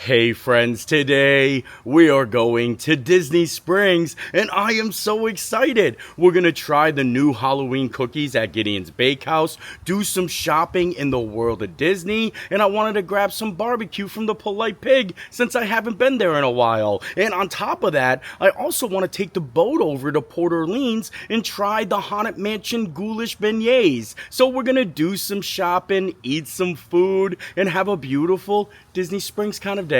Hey friends, today we are going to Disney Springs and I am so excited. We're going to try the new Halloween cookies at Gideon's Bakehouse, do some shopping in the world of Disney, and I wanted to grab some barbecue from the Polite Pig since I haven't been there in a while. And on top of that, I also want to take the boat over to Port Orleans and try the Haunted Mansion ghoulish beignets. So we're going to do some shopping, eat some food, and have a beautiful Disney Springs kind of day.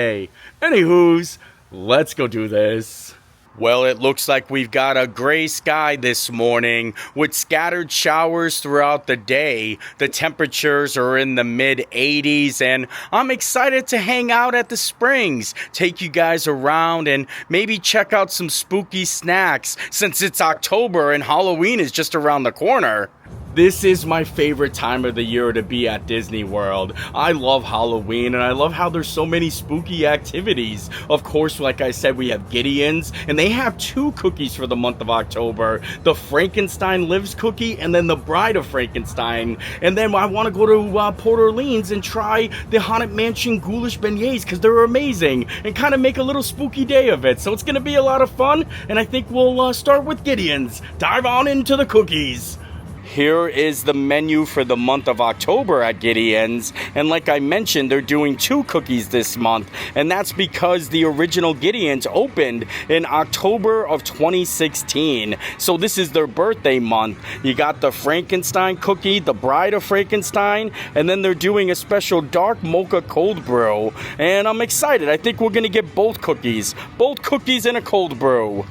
Anywho's, let's go do this. Well, it looks like we've got a gray sky this morning with scattered showers throughout the day. The temperatures are in the mid-80s and I'm excited to hang out at the Springs, take you guys around and maybe check out some spooky snacks since it's October and Halloween is just around the corner. This is my favorite time of the year to be at Disney World. I love Halloween and I love how there's so many spooky activities. Of course, like I said, we have Gideon's and they have two cookies for the month of October. The Frankenstein Lives cookie and then the Bride of Frankenstein. And then I want to go to Port Orleans and try the Haunted Mansion ghoulish beignets because they're amazing and kind of make a little spooky day of it. So it's going to be a lot of fun and I think we'll start with Gideon's. Dive on into the cookies. Here is the menu for the month of October at Gideon's, and like I mentioned, they're doing two cookies this month, and that's because the original Gideon's opened in October of 2016, so this is their birthday month. You got the Frankenstein cookie, the Bride of Frankenstein, and then they're doing a special dark mocha cold brew, and I'm excited. I think we're gonna get both cookies in a cold brew.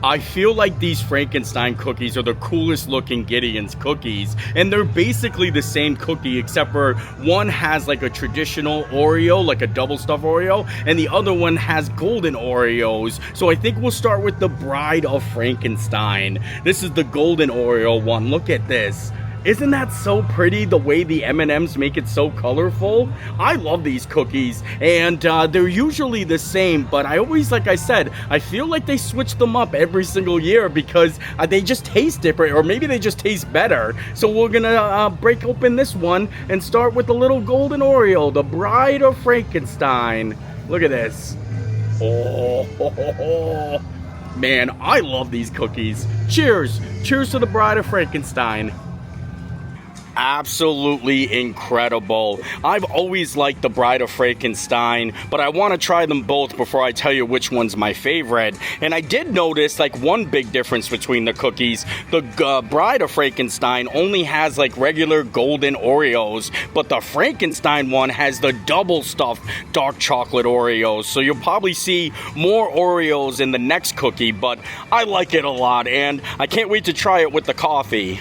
I feel like these Frankenstein cookies are the coolest looking Gideon's cookies, and they're basically the same cookie except for one has like a traditional Oreo, like a double stuffed Oreo, and the other one has golden Oreos. So I think we'll start with the Bride of Frankenstein. This is the golden Oreo one. Look at this. Isn't that so pretty, the way the M&Ms make it so colorful? I love these cookies, and they're usually the same, but I always, like I said, I feel like they switch them up every single year because they just taste different, or maybe they just taste better. So we're gonna break open this one and start with the little golden Oreo, the Bride of Frankenstein. Look at this. Oh, man, I love these cookies. Cheers. Cheers to the Bride of Frankenstein. Absolutely incredible. I've always liked the Bride of Frankenstein, but I want to try them both before I tell you which one's my favorite. And I did notice like one big difference between the cookies. The Bride of Frankenstein only has like regular golden Oreos, but the Frankenstein one has the double stuffed dark chocolate Oreos. So you'll probably see more Oreos in the next cookie, but I like it a lot and I can't wait to try it with the coffee.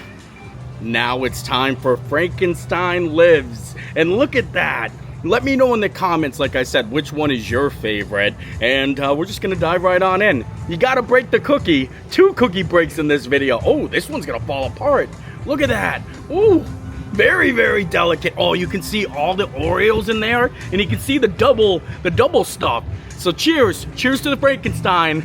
Now it's time for Frankenstein Lives. And look at that. Let me know in the comments, like I said, which one is your favorite. And we're just going to dive right on in. You got to break the cookie. 2 cookie breaks in this video. Oh, this one's going to fall apart. Look at that. Ooh, very, very delicate. Oh, you can see all the Oreos in there. And you can see the double stuff. So cheers. Cheers to the Frankenstein.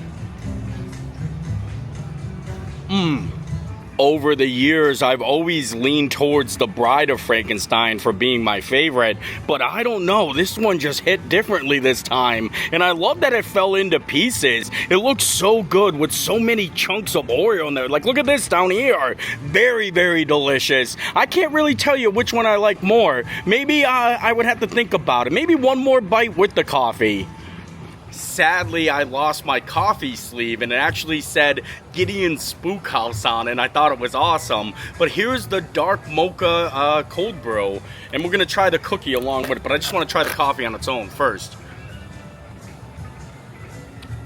Over the years, I've always leaned towards the Bride of Frankenstein for being my favorite, but I don't know, this one just hit differently this time, and I love that it fell into pieces. It looks so good with so many chunks of Oreo in there. Like, look at this down here. Very, very delicious. I can't really tell you which one I like more. Maybe I would have to think about it. Maybe one more bite with the coffee. Sadly, I lost my coffee sleeve and it actually said Gideon's Spook House on it, and I thought it was awesome. But here's the dark mocha cold brew, and we're going to try the cookie along with it, but I just want to try the coffee on its own first.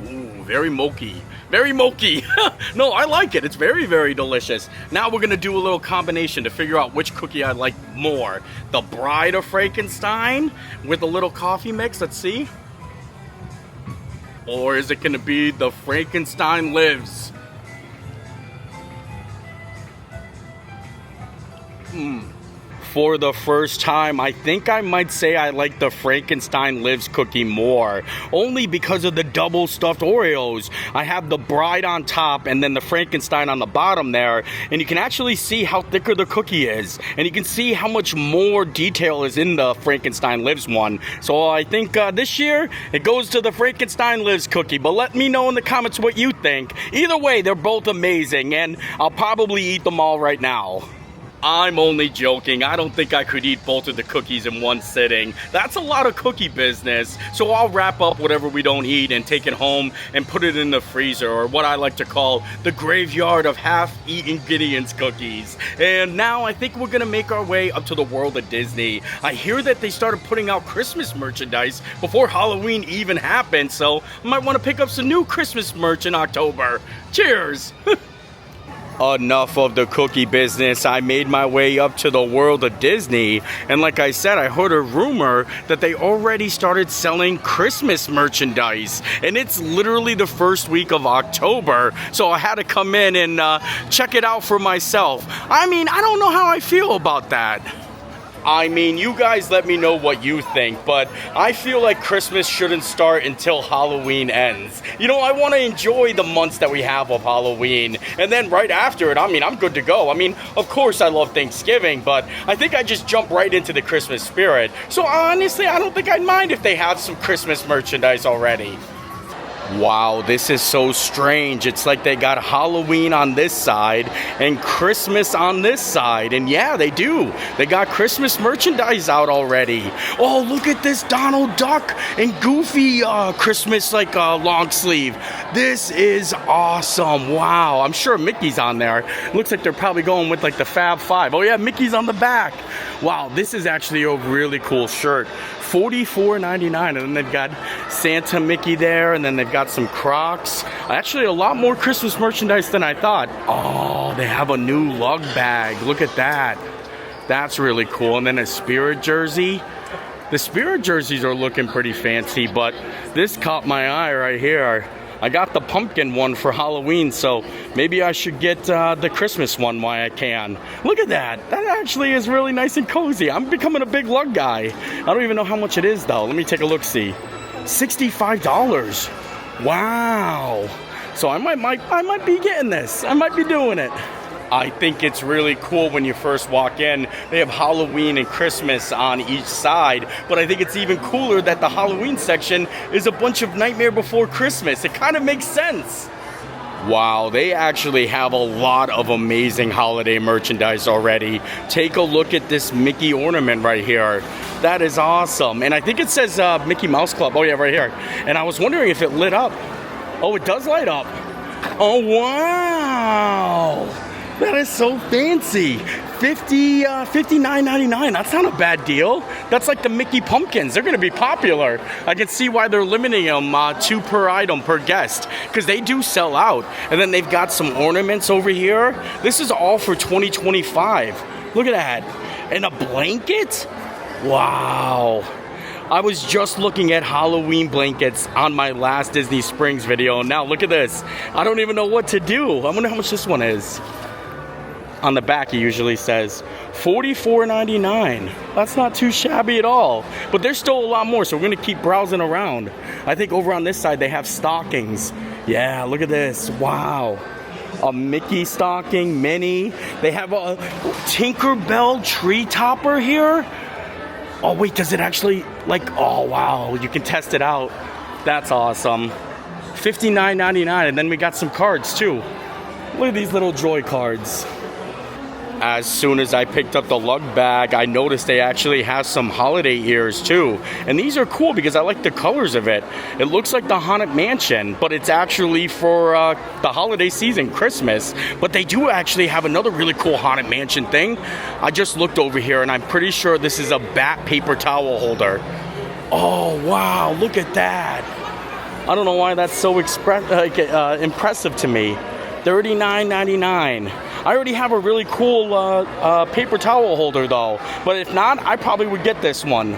Ooh, very mochi. Very mochi. No, I like it. It's very, very delicious. Now we're going to do a little combination to figure out which cookie I like more. The Bride of Frankenstein with a little coffee mix. Let's see. Or is it going to be the Frankenstein Lives? for the first time, I think I might say I like the Frankenstein Lives cookie more. Only because of the double stuffed Oreos. I have the bride on top and then the Frankenstein on the bottom there. And you can actually see how thicker the cookie is. And you can see how much more detail is in the Frankenstein Lives one. So I think this year, it goes to the Frankenstein Lives cookie. But let me know in the comments what you think. Either way, they're both amazing. And I'll probably eat them all right now. I'm only joking. I don't think I could eat both of the cookies in one sitting. That's a lot of cookie business. So I'll wrap up whatever we don't eat and take it home and put it in the freezer, or what I like to call the graveyard of half-eaten Gideon's cookies. And now I think we're gonna make our way up to the world of Disney. I hear that they started putting out Christmas merchandise before Halloween even happened, so I might wanna pick up some new Christmas merch in October. Cheers! Enough of the cookie business. I made my way up to the world of Disney, and like I said, I heard a rumor that they already started selling Christmas merchandise, and it's literally the first week of October, so I had to come in and check it out for myself. I mean, I don't know how I feel about that. I mean, you guys let me know what you think, but I feel like Christmas shouldn't start until Halloween ends. You know, I want to enjoy the months that we have of Halloween, and then right after it, I mean, I'm good to go. I mean, of course I love Thanksgiving, but I think I just jump right into the Christmas spirit. So honestly, I don't think I'd mind if they have some Christmas merchandise already. Wow, this is so strange. It's like they got Halloween on this side and Christmas on this side. And yeah, they do. They got Christmas merchandise out already. Oh, look at this Donald Duck and Goofy Christmas long sleeve. This is awesome. Wow, I'm sure Mickey's on there. Looks like they're probably going with like the Fab Five. Oh yeah, Mickey's on the back. Wow, this is actually a really cool shirt. $44.99, and then they've got Santa Mickey there, and then they've got some Crocs. Actually, a lot more Christmas merchandise than I thought. Oh, they have a new lug bag. Look at that. That's really cool. And then a Spirit jersey. The Spirit jerseys are looking pretty fancy, but this caught my eye right here. I got the pumpkin one for Halloween, so maybe I should get the Christmas one while I can. Look at that. That actually is really nice and cozy. I'm becoming a big lug guy. I don't even know how much it is, though. Let me take a look-see. $65. Wow. So I might be getting this. I might be doing it. I think it's really cool when you first walk in. They have Halloween and Christmas on each side, but I think it's even cooler that the Halloween section is a bunch of Nightmare Before Christmas. It kind of makes sense. Wow, they actually have a lot of amazing holiday merchandise already. Take a look at this Mickey ornament right here. That is awesome. And I think it says Mickey Mouse Club. Oh yeah, right here. And I was wondering if it lit up. Oh, it does light up. Oh, wow. That is so fancy. $59.99. That's not a bad deal. That's like the Mickey pumpkins. They're going to be popular. I can see why they're limiting them 2 per item per guest, because they do sell out. And then they've got some ornaments over here. This is all for 2025. Look at that. And a blanket? Wow. I was just looking at Halloween blankets on my last Disney Springs video. And now look at this. I don't even know what to do. I wonder how much this one is. On the back, it usually says $44.99. That's not too shabby at all. But there's still a lot more, so we're going to keep browsing around. I think over on this side, they have stockings. Yeah, look at this. Wow. A Mickey stocking, Minnie. They have a Tinkerbell tree topper here. Oh, wait, does it actually, oh, wow. You can test it out. That's awesome. $59.99, and then we got some cards, too. Look at these little Joy cards. As soon as I picked up the lug bag, I noticed they actually have some holiday ears too. And these are cool because I like the colors of it. It looks like the Haunted Mansion, but it's actually for the holiday season, Christmas. But they do actually have another really cool Haunted Mansion thing. I just looked over here and I'm pretty sure this is a bat paper towel holder. Oh, wow, look at that. I don't know why that's so impressive to me. $39.99. I already have a really cool paper towel holder though, but if not, I probably would get this one.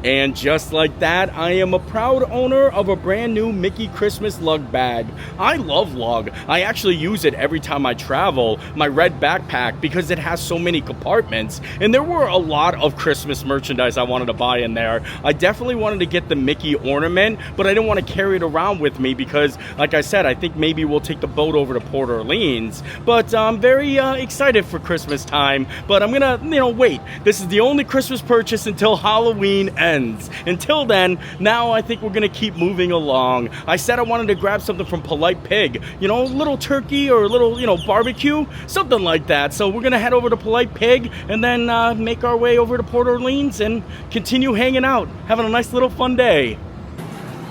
And just like that, I am a proud owner of a brand new Mickey Christmas lug bag. I love lug. I actually use it every time I travel, my red backpack, because it has so many compartments. And there were a lot of Christmas merchandise I wanted to buy in there. I definitely wanted to get the Mickey ornament, but I didn't want to carry it around with me because, like I said, I think maybe we'll take the boat over to Port Orleans. But I'm very excited for Christmas time, but I'm gonna, wait. This is the only Christmas purchase until Halloween ends. Until then, now I think we're gonna keep moving along. I said I wanted to grab something from Polite Pig, a little turkey or a little, barbecue, something like that. So we're gonna head over to Polite Pig and then make our way over to Port Orleans and continue hanging out, having a nice little fun day.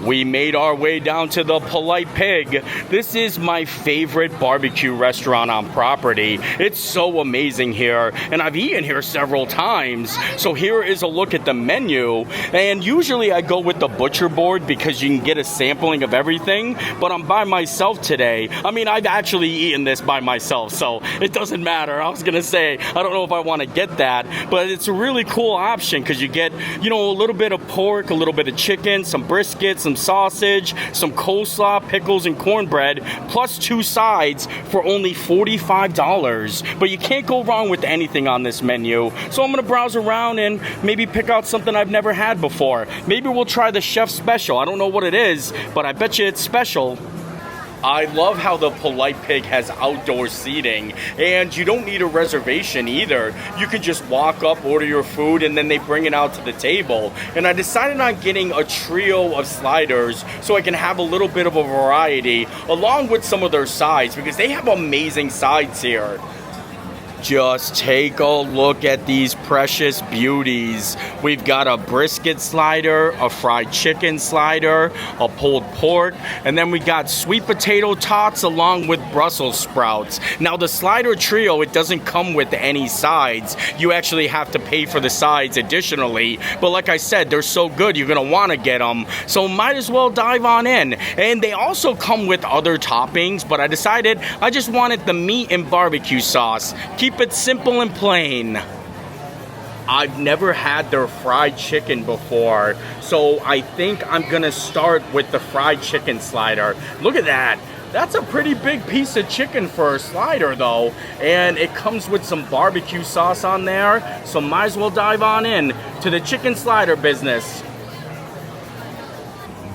We made our way down to the Polite Pig. This is my favorite barbecue restaurant on property. It's so amazing here, and I've eaten here several times. So here is a look at the menu, and usually I go with the butcher board because you can get a sampling of everything, but I'm by myself today. I mean, I've actually eaten this by myself, so it doesn't matter. I was gonna say, I don't know if I want to get that, but it's a really cool option because you get, a little bit of pork, a little bit of chicken, some brisket, some sausage, some coleslaw, pickles, and cornbread, plus 2 sides for only $45. But you can't go wrong with anything on this menu. So I'm going to browse around and maybe pick out something I've never had before. Maybe we'll try the chef special. I don't know what it is, but I bet you it's special. I love how the Polite Pig has outdoor seating, and you don't need a reservation either. You can just walk up, order your food, and then they bring it out to the table. And I decided on getting a trio of sliders so I can have a little bit of a variety along with some of their sides because they have amazing sides here. Just take a look at these precious beauties. We've got a brisket slider, a fried chicken slider, a pulled pork, and then we got sweet potato tots along with Brussels sprouts. Now the slider trio, it doesn't come with any sides. You actually have to pay for the sides additionally. But like I said, they're so good, you're gonna wanna get them. So might as well dive on in. And they also come with other toppings, but I decided I just wanted the meat and barbecue sauce. Keep it simple and plain. I've never had their fried chicken before, so I think I'm gonna start with the fried chicken slider. Look at that. That's a pretty big piece of chicken for a slider though, and it comes with some barbecue sauce on there, so might as well dive on in to the chicken slider business.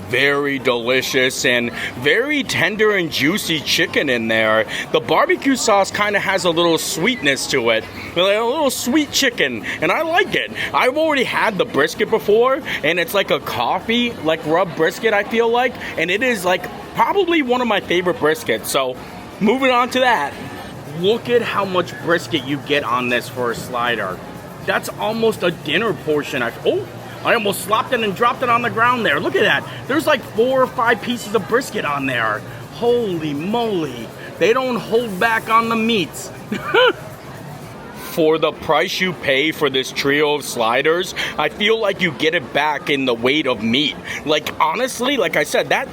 Very delicious and very tender and juicy chicken in there. The barbecue sauce kind of has a little sweetness to it, a little sweet chicken, and I like it. I've already had the brisket before, and it's like a coffee, like rub brisket, I feel like, and it is like probably one of my favorite briskets. So moving on to that, look at how much brisket you get on this for a slider. That's almost a dinner portion. I almost slopped it and dropped it on the ground there. Look at that. There's like 4 or 5 pieces of brisket on there. Holy moly. They don't hold back on the meats. For the price you pay for this trio of sliders, I feel like you get it back in the weight of meat. Like, honestly, like I said, that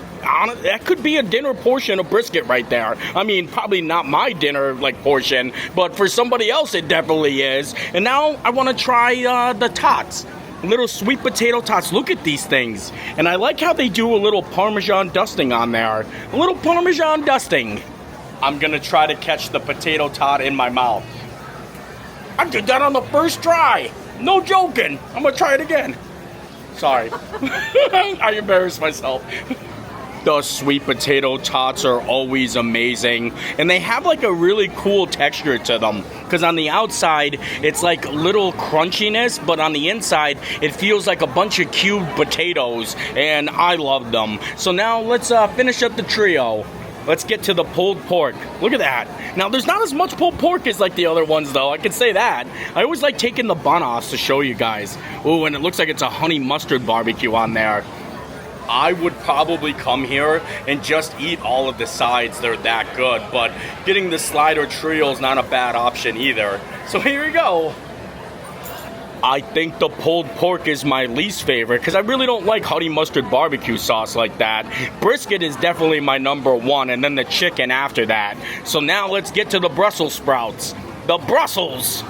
could be a dinner portion of brisket right there. I mean, probably not my dinner portion, but for somebody else it definitely is. And now I want to try the tots. Little sweet potato tots. Look at these things. And I like how they do a little Parmesan dusting on there. A little Parmesan dusting. I'm gonna try to catch the potato tot in my mouth. I did that on the first try. No joking. I'm gonna try it again. Sorry. I embarrassed myself. The sweet potato tots are always amazing, and they have like a really cool texture to them because on the outside it's like little crunchiness, but on the inside it feels like a bunch of cubed potatoes, and I love them. So now let's finish up the trio. Let's get to the pulled pork. Look at that. Now, there's not as much pulled pork as like the other ones, though. I can say that. I always like taking the bun off to show you guys. Ooh, and it looks like it's a honey mustard barbecue on there. I would probably come here and just eat all of the sides. They're that good. But getting the slider trio is not a bad option either. So here we go. I think the pulled pork is my least favorite because I really don't like honey mustard barbecue sauce like that. Brisket is definitely my number one, and then the chicken after that. So now let's get to the Brussels sprouts. The Brussels.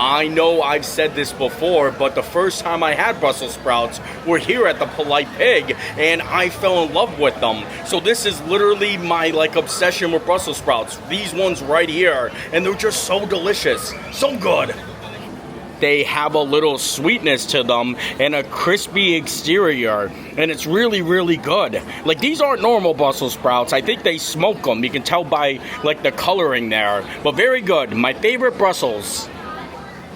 I know I've said this before, but the first time I had Brussels sprouts were here at the Polite Pig, and I fell in love with them. So this is literally my obsession with Brussels sprouts. These ones right here, and they're just so delicious, so good. They have a little sweetness to them and a crispy exterior, and it's really, really good. These aren't normal Brussels sprouts. I think they smoke them. You can tell by the coloring there, but very good. My favorite Brussels.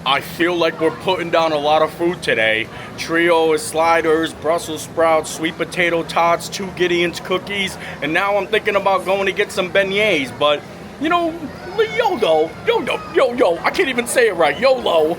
I feel like we're putting down a lot of food today. Trio sliders, Brussels sprouts, sweet potato tots, 2 Gideon's cookies, and now I'm thinking about going to get some beignets, but YOLO, I can't even say it right, YOLO.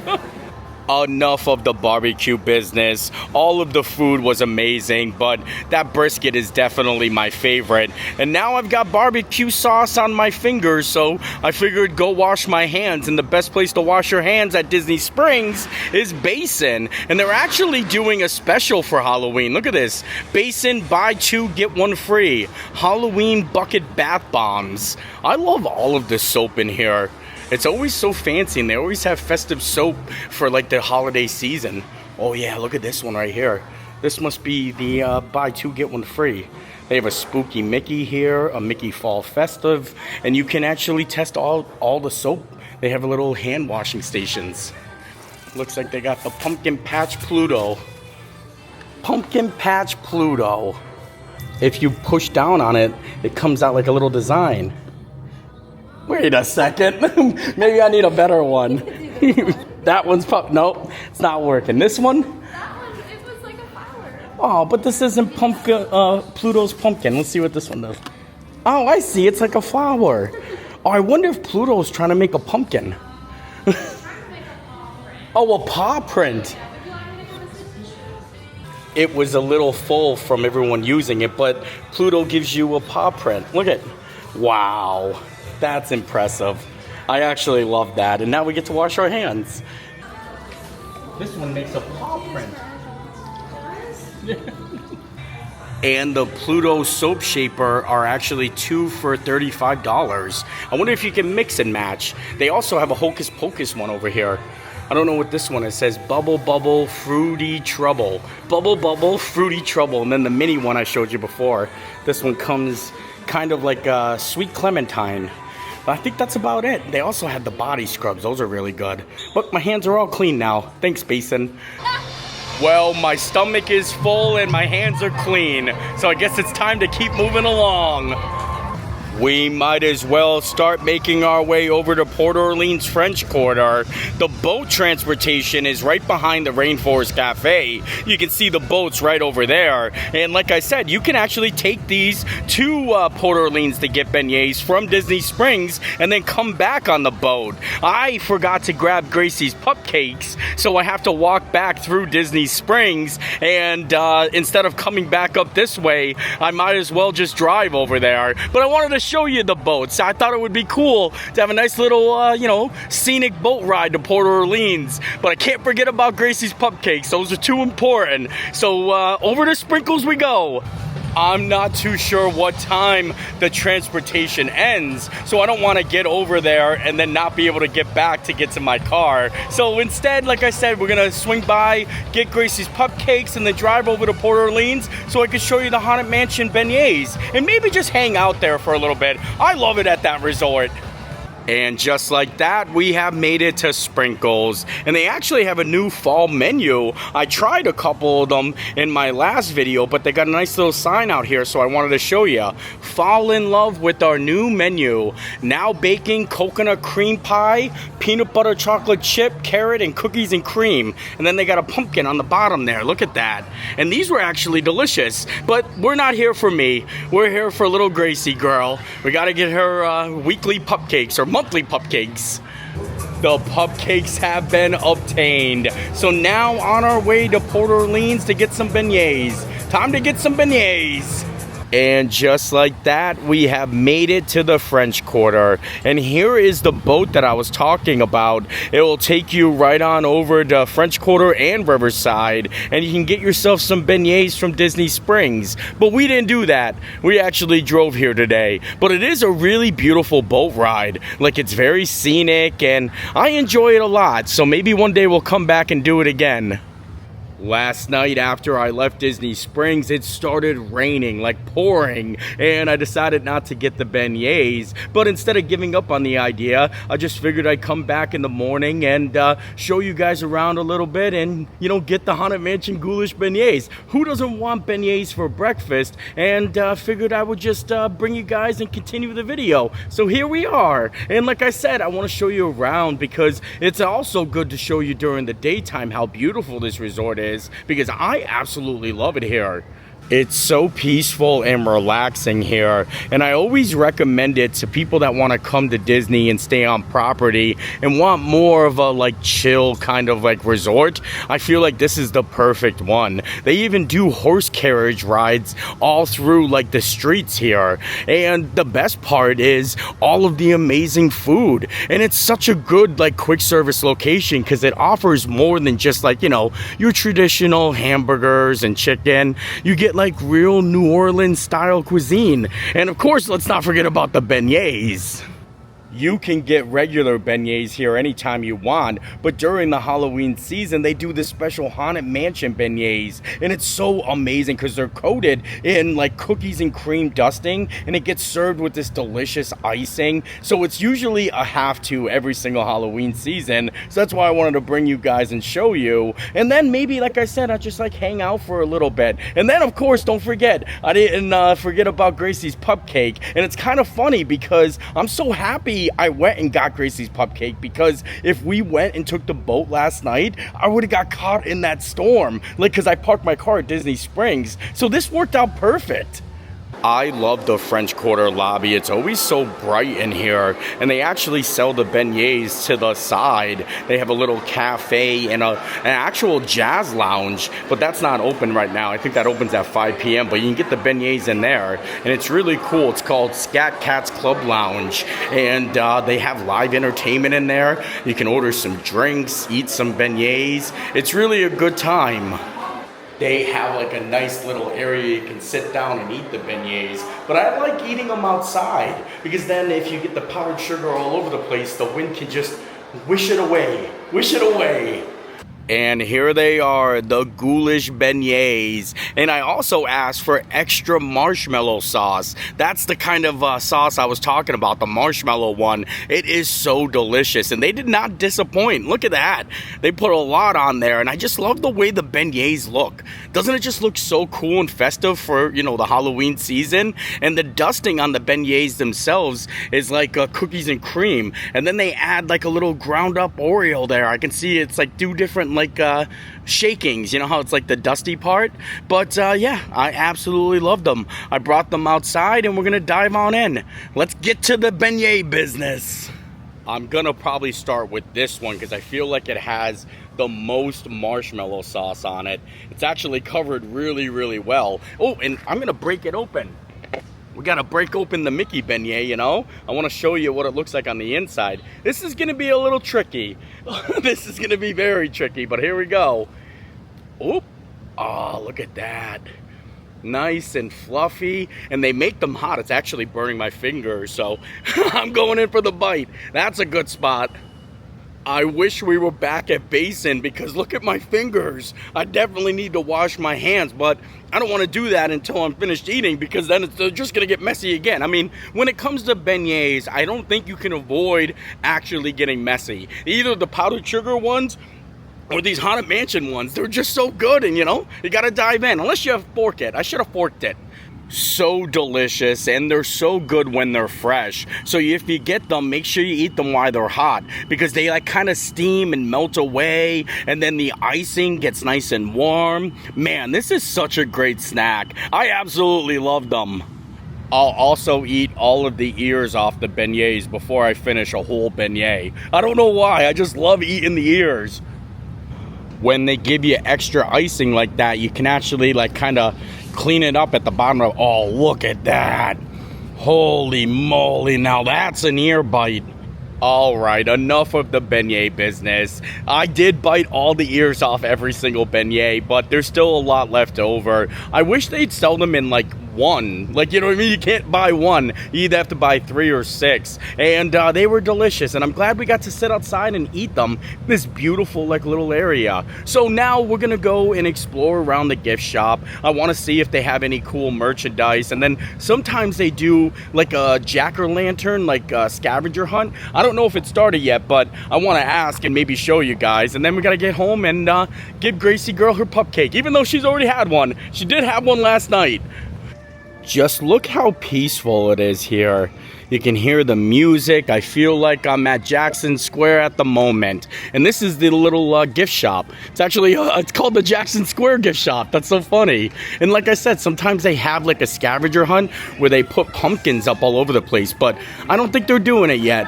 Enough of the barbecue business. All of the food was amazing, but that brisket is definitely my favorite. And now I've got barbecue sauce on my fingers, so I figured go wash my hands. And the best place to wash your hands at Disney Springs is Basin. And they're actually doing a special for Halloween. Look at this. Basin, buy 2, get 1 free. Halloween bucket bath bombs. I love all of the soap in here. It's always so fancy, and they always have festive soap for the holiday season. Oh yeah, look at this one right here. This must be the buy 2 get 1 free. They have a spooky Mickey here, a Mickey Fall Festive, and you can actually test all the soap. They have little hand washing stations. Looks like they got the Pumpkin Patch Pluto. Pumpkin Patch Pluto. If you push down on it, it comes out like a little design. Wait a second. Maybe I need a better one. That one's nope, it's not working. This one? That one, it was like a flower. Oh, but this isn't Pluto's pumpkin. Let's see what this one does. Oh, I see. It's like a flower. Oh, I wonder if Pluto's trying to make a pumpkin. Oh, a paw print. It was a little full from everyone using it, but Pluto gives you a paw print. Look at, wow. That's impressive. I actually love that. And now we get to wash our hands. This one makes a paw print. And the Pluto soap shaper are actually 2 for $35. I wonder if you can mix and match. They also have a Hocus Pocus one over here. I don't know what this one is. It says Bubble Bubble Fruity Trouble. Bubble Bubble Fruity Trouble. And then the mini one I showed you before. This one comes kind of like a sweet clementine. I think that's about it. They also had the body scrubs. Those are really good. Look, my hands are all clean now. Thanks, Basin. Well, my stomach is full and my hands are clean. So I guess it's time to keep moving along. We might as well start making our way over to Port Orleans French Quarter. The boat transportation is right behind the Rainforest Cafe. You can see the boats right over there. And like I said, you can actually take these to Port Orleans to get beignets from Disney Springs and then come back on the boat. I forgot to grab Gracie's cupcakes, so I have to walk back through Disney Springs. And instead of coming back up this way, I might as well just drive over there. But I wanted to show you the boats. I thought it would be cool to have a nice little, scenic boat ride to Port Orleans. But I can't forget about Gracie's cupcakes. Those are too important. So over to Sprinkles we go. I'm not too sure what time the transportation ends, so I don't want to get over there and then not be able to get back to get to my car. So instead, like I said, we're going to swing by, get Gracie's cupcakes, and then drive over to Port Orleans so I can show you the Haunted Mansion beignets and maybe just hang out there for a little bit. I love it at that resort. And just like that, we have made it to Sprinkles. And they actually have a new fall menu. I tried a couple of them in my last video, but they got a nice little sign out here, so I wanted to show you. Fall in love with our new menu. Now baking coconut cream pie, peanut butter chocolate chip, carrot, and cookies and cream. And then they got a pumpkin on the bottom there. Look at that. And these were actually delicious. But we're not here for me. We're here for little Gracie girl. We got to get her weekly cupcakes or monthly cupcakes. The cupcakes have been obtained. So now on our way to Port Orleans to get some beignets. Time to get some beignets. And just like that, we have made it to the French Quarter. And here is the boat that I was talking about. It will take you right on over to French Quarter and Riverside, and you can get yourself some beignets from Disney Springs. But we didn't do that. We actually drove here today. But it is a really beautiful boat ride. Like, it's very scenic, and I enjoy it a lot. So maybe one day we'll come back and do it again. Last night after I left Disney Springs, it started raining, like pouring, and I decided not to get the beignets, but instead of giving up on the idea, I just figured I'd come back in the morning and show you guys around a little bit and, you know, get the Haunted Mansion ghoulish beignets. Who doesn't want beignets for breakfast? And figured I would just bring you guys and continue the video. So here we are, and like I said, I want to show you around because it's also good to show you during the daytime how beautiful this resort is, because I absolutely love it here. It's so peaceful and relaxing here, and I always recommend it to people that want to come to Disney and stay on property and want more of a like chill kind of like resort. I feel like this is the perfect one. They even do horse carriage rides all through like the streets here, and the best part is all of the amazing food, and it's such a good like quick service location because it offers more than just like, you know, your traditional hamburgers and chicken. You get like real New Orleans style cuisine, and of course let's not forget about the beignets. You can get regular beignets here anytime you want, but during the Halloween season, they do this special Haunted Mansion beignets, and it's so amazing because they're coated in like cookies and cream dusting, and it gets served with this delicious icing. So it's usually a have to every single Halloween season. So that's why I wanted to bring you guys and show you. And then maybe, like I said, I'll just like hang out for a little bit. And then, of course, don't forget, I didn't forget about Gracie's cupcake. And it's kind of funny because I'm so happy I went and got Gracie's cupcake, because if we went and took the boat last night, I would have got caught in that storm, like, because I parked my car at Disney Springs. So this worked out perfect. I love the French Quarter lobby. It's always so bright in here, and they actually sell the beignets to the side. They have a little cafe and an actual jazz lounge, but that's not open right now. I think that opens at 5 p.m., but you can get the beignets in there, and it's really cool. It's called Scat Cat's Club Lounge, and they have live entertainment in there. You can order some drinks, eat some beignets. It's really a good time. They have like a nice little area you can sit down and eat the beignets, but I like eating them outside, because then if you get the powdered sugar all over the place, the wind can just wish it away, wish it away. And here they are, the ghoulish beignets. And I also asked for extra marshmallow sauce. That's the kind of sauce I was talking about, the marshmallow one. It is so delicious, and they did not disappoint. Look at that. They put a lot on there, and I just love the way the beignets look. Doesn't it just look so cool and festive for, you know, the Halloween season? And the dusting on the beignets themselves is like cookies and cream. And then they add like a little ground up Oreo there. I can see it's like two different like shakings, you know how it's like the dusty part. But yeah, I absolutely love them. I brought them outside, and we're gonna dive on in. Let's get to the beignet business. I'm gonna probably start with this one because I feel like it has the most marshmallow sauce on it. It's actually covered really, really well. Oh, and I'm gonna break it open. We gotta break open the Mickey beignet, you know? I wanna show you what it looks like on the inside. This is gonna be a little tricky. This is gonna be very tricky, but here we go. Oop. Oh, look at that. Nice and fluffy, and they make them hot. It's actually burning my fingers, so I'm going in for the bite. That's a good spot. I wish we were back at Basin, because look at my fingers. I definitely need to wash my hands, but I don't want to do that until I'm finished eating, because then they're just going to get messy again. I mean, when it comes to beignets, I don't think you can avoid actually getting messy. Either the powdered sugar ones or these Haunted Mansion ones. They're just so good, and you know, you got to dive in. Unless you fork it. I should have forked it. So delicious, and they're so good when they're fresh. So if you get them, make sure you eat them while they're hot, because they like kind of steam and melt away, and then the icing gets nice and warm. Man, this is such a great snack. I absolutely love them. I'll also eat all of the ears off the beignets before I finish a whole beignet. I don't know why, I just love eating the ears. When they give you extra icing like that, you can actually like kind of clean it up at the bottom of, oh, look at that. Holy moly, now that's an ear bite. All right, enough of the beignet business. I did bite all the ears off every single beignet, but there's still a lot left over. I wish they'd sell them in like one. Like, you know what I mean? You can't buy one. You either have to buy 3 or 6. And they were delicious. And I'm glad we got to sit outside and eat them in this beautiful, like, little area. So now we're going to go and explore around the gift shop. I want to see if they have any cool merchandise. And then sometimes they do, like, a jack-o'-lantern, like a scavenger hunt. I don't know if it started yet, but I want to ask and maybe show you guys. And then we got to get home and give Gracie girl her cupcake, even though she's already had one. She did have one last night. Just look how peaceful it is here. You can hear the music. I feel like I'm at Jackson Square at the moment. And this is the little gift shop. It's actually, it's called the Jackson Square gift shop. That's so funny. And like I said, sometimes they have like a scavenger hunt where they put pumpkins up all over the place. But I don't think they're doing it yet.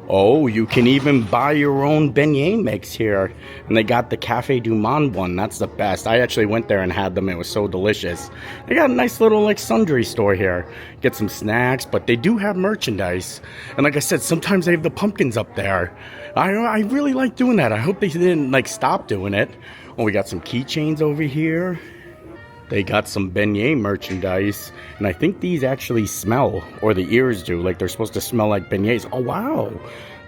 Oh, you can even buy your own beignet mix here. And they got the Cafe du Monde one. That's the best. I actually went there and had them. It was so delicious. They got a nice little like sundry store here. Get some snacks, but they do have merchandise. And like I said, sometimes they have the pumpkins up there. I really like doing that. I hope they didn't like stop doing it. Oh, we got some keychains over here. They got some beignet merchandise, and I think these actually smell, or the ears do, like they're supposed to smell like beignets. Oh, wow.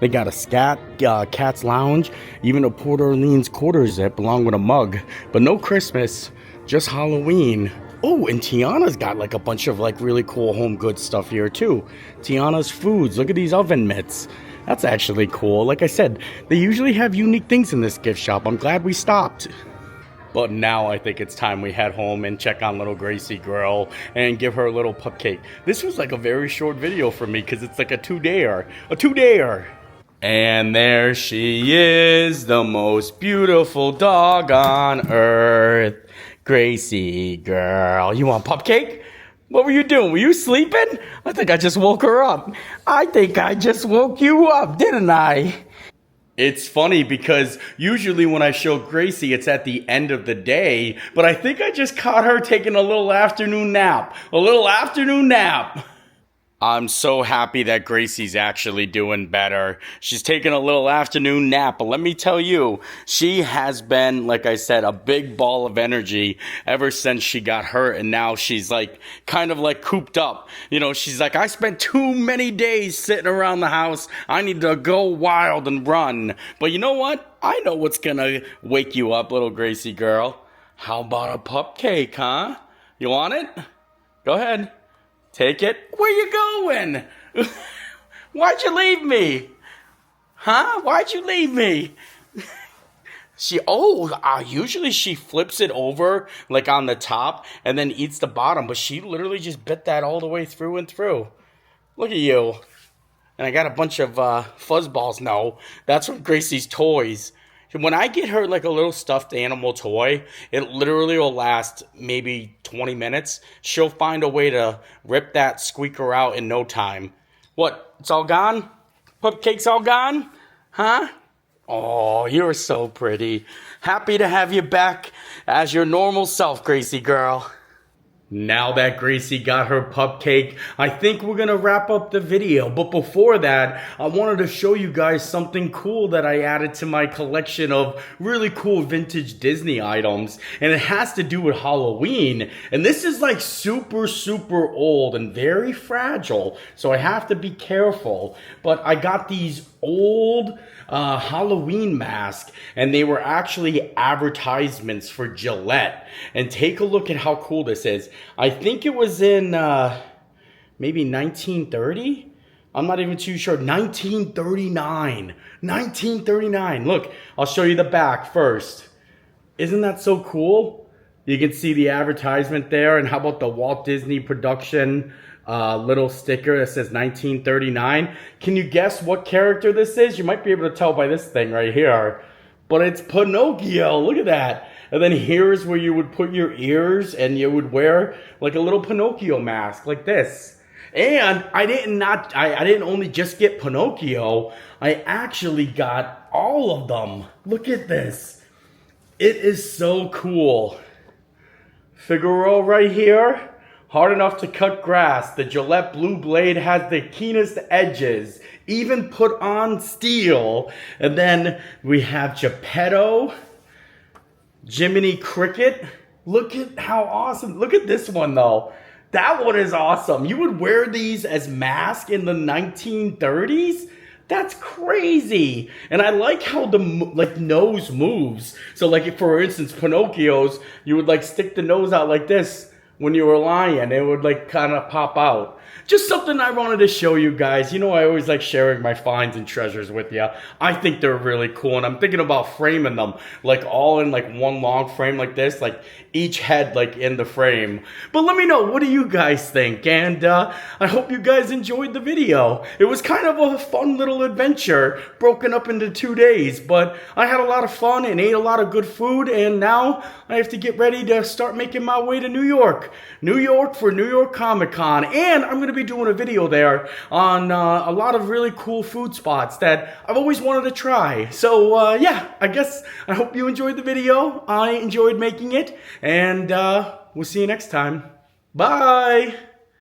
They got a Cat's Lounge, even a Port Orleans quarter zip along with a mug. But no Christmas, just Halloween. Oh, and Tiana's got like a bunch of like really cool home goods stuff here too. Tiana's Foods, look at these oven mitts. That's actually cool. Like I said, they usually have unique things in this gift shop. I'm glad we stopped. But now I think it's time we head home and check on little Gracie girl and give her a little cupcake. This was like a very short video for me because it's like a two-dayer. And there she is, the most beautiful dog on earth. Gracie girl, you want cupcake? What were you doing? Were you sleeping? I think I just woke her up. I think I just woke you up, didn't I? It's funny because usually when I show Gracie, it's at the end of the day, but I think I just caught her taking a little afternoon nap. I'm so happy that Gracie's actually doing better. She's taking a little afternoon nap, but let me tell you, she has been, like I said, a big ball of energy ever since she got hurt, and now she's like, kind of like cooped up. You know, she's like, I spent too many days sitting around the house. I need to go wild and run. But you know what? I know what's gonna wake you up, little Gracie girl. How about a cupcake, huh? You want it? Go ahead. Take it. Where you going? Why'd you leave me? Huh? Why'd you leave me? Usually she flips it over like on the top and then eats the bottom, but she literally just bit that all the way through and through. Look at you. And I got a bunch of fuzz balls. No, that's from Gracie's toys. When I get her like a little stuffed animal toy, it literally will last maybe 20 minutes. She'll find a way to rip that squeaker out in no time. What? It's all gone? Cupcake's all gone? Huh? Oh, you're so pretty. Happy to have you back as your normal self, Gracie girl. Now that Gracie got her cupcake, I think we're going to wrap up the video. But before that, I wanted to show you guys something cool that I added to my collection of really cool vintage Disney items. And it has to do with Halloween. And this is like super, super old and very fragile. So I have to be careful. But I got these old Halloween mask, and they were actually advertisements for Gillette. And take a look at how cool this is. I think it was in maybe 1930. I'm not even too sure. 1939. Look, I'll show you the back first. Isn't that so cool? You can see the advertisement there. And how about the Walt Disney production little sticker that says 1939. Can you guess what character this is? You might be able to tell by this thing right here. But it's Pinocchio. Look at that. And then here's where you would put your ears and you would wear like a little Pinocchio mask like this. And I didn't only just get Pinocchio. I actually got all of them. Look at this. It is so cool. Figaro right here. Hard enough to cut grass. The Gillette Blue Blade has the keenest edges. Even put on steel. And then we have Geppetto. Jiminy Cricket. Look at how awesome. Look at this one though. That one is awesome. You would wear these as masks in the 1930s? That's crazy. And I like how the nose moves. So like if, for instance, Pinocchio's, you would like stick the nose out like this when you were lying. It would like kind of pop out. Just something I wanted to show you guys. You know, I always like sharing my finds and treasures with you. I think they're really cool, and I'm thinking about framing them like all in like one long frame like this, like each head like in the frame. But let me know, what do you guys think? And I hope you guys enjoyed the video. It was kind of a fun little adventure broken up into 2 days, but I had a lot of fun and ate a lot of good food, and now I have to get ready to start making my way to New York. New York for New York Comic Con, and I'm going to be doing a video there on a lot of really cool food spots that I've always wanted to try. So yeah, I hope you enjoyed the video. I enjoyed making it, and we'll see you next time. Bye!